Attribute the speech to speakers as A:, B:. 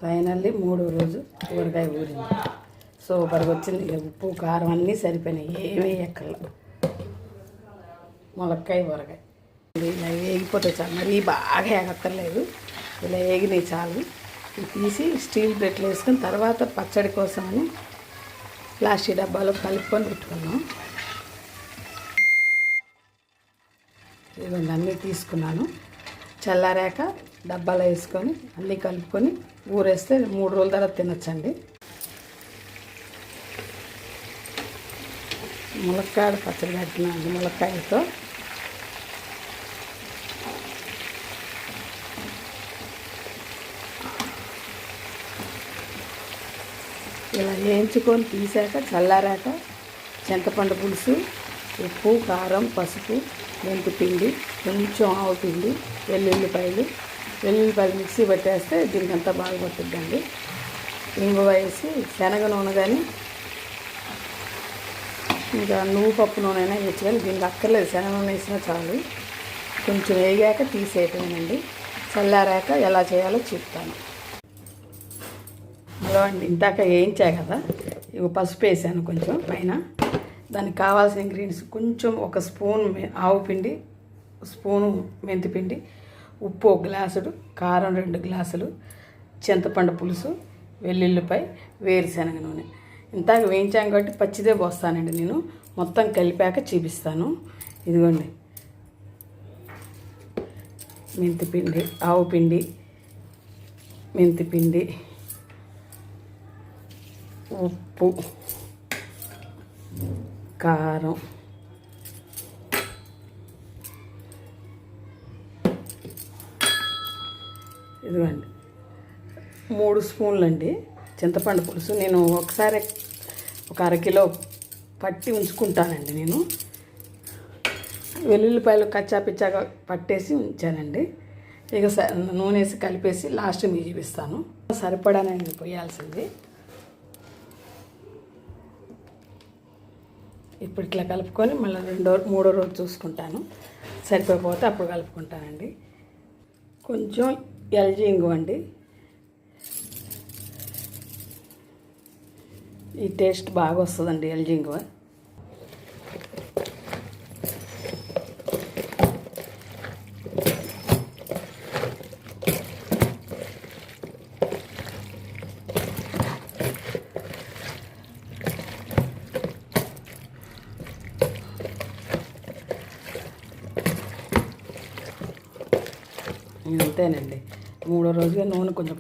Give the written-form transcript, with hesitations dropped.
A: Finally 3వ రోజు ఊరగాయ ఊరింది. సూపర్గా వచ్చింది. ఉప్పు కారం అన్నీ సరిపోయినాయి, ఏమీ ఎక్కర్ల. ములక్కాయ ఊరగాయ ఇలా వేగిపోతే చాలు, మరీ బాగా ఎగక్కర్లేదు. ఇలా వేగినాయి చాలు. ఇవి తీసి స్టీల్ ప్లేట్లు వేసుకొని తర్వాత పచ్చడి కోసమని ప్లాస్టిక్ డబ్బాలో కలుపుకొని పెట్టుకున్నాం. ఇవన్నీ అన్నీ తీసుకున్నాను. చల్లారాక డబ్బాలో వేసుకొని అన్నీ కలుపుకొని ఊరేస్తే 3 రోజుల తర్వాత తినొచ్చండి. ములక్కాయ పచ్చడి పెట్టినాను. ములక్కాయలతో ఇలా వేయించుకొని తీసాక చల్లారాక చింతపండు పులుసు, ఉప్పు, కారం, పసుపు, మెంతి పిండి, కొంచెం ఆవు పిండి, వెల్లుల్లిపాయలు మిక్సీ పట్టేస్తే దీనికి అంతా బాగా పట్టుద్దండి. ఇంగువ వేసి శనగ నూనె కానీ ఇంకా నువ్వు పప్పు నూనె అయినా వేయచ్చు, కానీ దీనికి అక్కర్లేదు, శనగ నూనె వేసినా చాలు. కొంచెం వేగాక తీసేయటమేనండి. చల్లారాక ఎలా చేయాలో చెప్తాను. హలో అండి, ఇందాక వేయించా కదా, ఇవి పసుపు వేసాను కొంచెం పైన. దానికి కావాల్సిన ఇంగ్రీడియంట్స్ కొంచెం 1 స్పూన్ ఆవు పిండి, స్పూను మెంతిపిండి, ఉప్పు 1 గ్లాసుడు, కారం 2 గ్లాసులు, చింతపండు పులుసు, వెల్లుల్లిపాయ, వేరుశనగ నూనె. ఇంతాక వేయించాం కాబట్టి పచ్చిదే పోస్తానండి నేను. మొత్తం కలిపాక చూపిస్తాను. ఇదిగోండి, మెంతిపిండి, ఆవు పిండి, మెంతిపిండి, ఉప్పు, కారం, ఇదిగోండి 3 స్పూన్లు అండి చింతపండు పులుసు. నేను ఒకసారి 1 అరకిలో పట్టి ఉంచుకుంటానండి. నేను వెల్లుల్లిపాయలు కచ్చాపిచ్చాగా పట్టేసి ఉంచానండి. ఇక నూనె వేసి కలిపేసి లాస్ట్ మీకు చూపిస్తాను. సరిపడానండి పోయాల్సింది. ఇప్పుడు ఇట్లా కలుపుకొని మళ్ళీ 3వ రోజు చూసుకుంటాను. సరిపోతే అప్పుడు కలుపుకుంటానండి. కొంచెం ఎల్జీ ఇంగువ అండి, ఈ టేస్ట్ బాగా వస్తుందండి ఎల్జీ ఇంగువ. అంతేనండి. 3వ రోజుగా నూనె కొంచెం